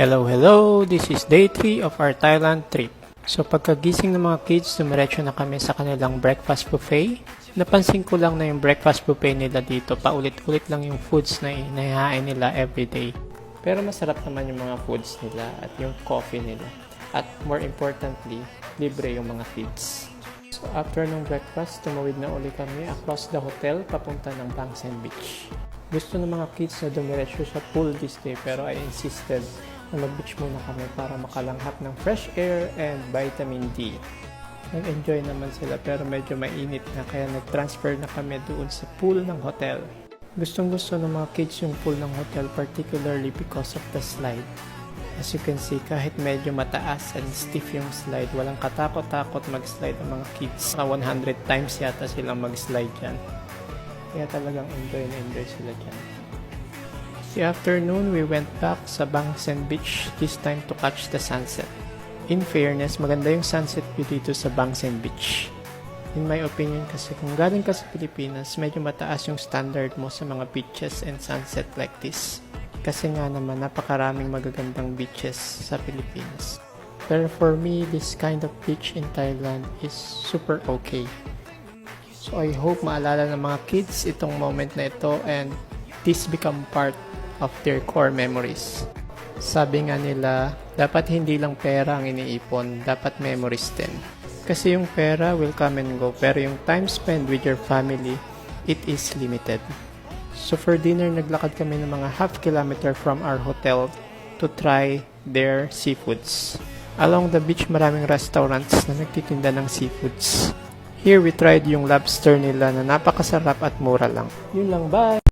Hello, hello! This is day 3 of our Thailand trip. So pagkagising ng mga kids, dumiretso na kami sa kanilang breakfast buffet. Napansin ko lang na yung breakfast buffet nila dito, paulit-ulit lang yung foods na inahain nila everyday. Pero masarap naman yung mga foods nila at yung coffee nila. At more importantly, libre yung mga kids. So after ng breakfast, tumawid na uli kami across the hotel papunta ng Bangsan Beach. Gusto ng mga kids na dumiretso sa pool this day pero I insisted na mag-beach muna kami para makalanghap ng fresh air and vitamin D. Nag-enjoy naman sila pero medyo mainit na kaya nag-transfer na kami doon sa pool ng hotel. Gustong gusto ng mga kids yung pool ng hotel particularly because of the slide. As you can see, kahit medyo mataas and stiff yung slide, walang katakot-takot mag-slide ang mga kids. 100 times yata silang mag-slide dyan. Kaya talagang enjoy na enjoy sila dyan. The afternoon, we went back sa Bangsan Beach, this time to catch the sunset. In fairness, maganda yung sunset view dito sa Bangsan Beach. In my opinion kasi, kung galing ka sa Pilipinas, medyo mataas yung standard mo sa mga beaches and sunset like this. Kasi nga naman, napakaraming magagandang beaches sa Pilipinas. Pero for me, this kind of beach in Thailand is super okay. So I hope maalala ng mga kids itong moment na ito and this become part of their core memories. Sabi nga nila, dapat hindi lang pera ang iniipon, dapat memories din. Kasi yung pera will come and go, pero yung time spent with your family, it is limited. So for dinner, naglakad kami ng mga half kilometer from our hotel to try their seafoods. Along the beach, maraming restaurants na nagtitinda ng seafoods. Here we tried yung lobster nila na napakasarap at mura lang. Yun lang, bye!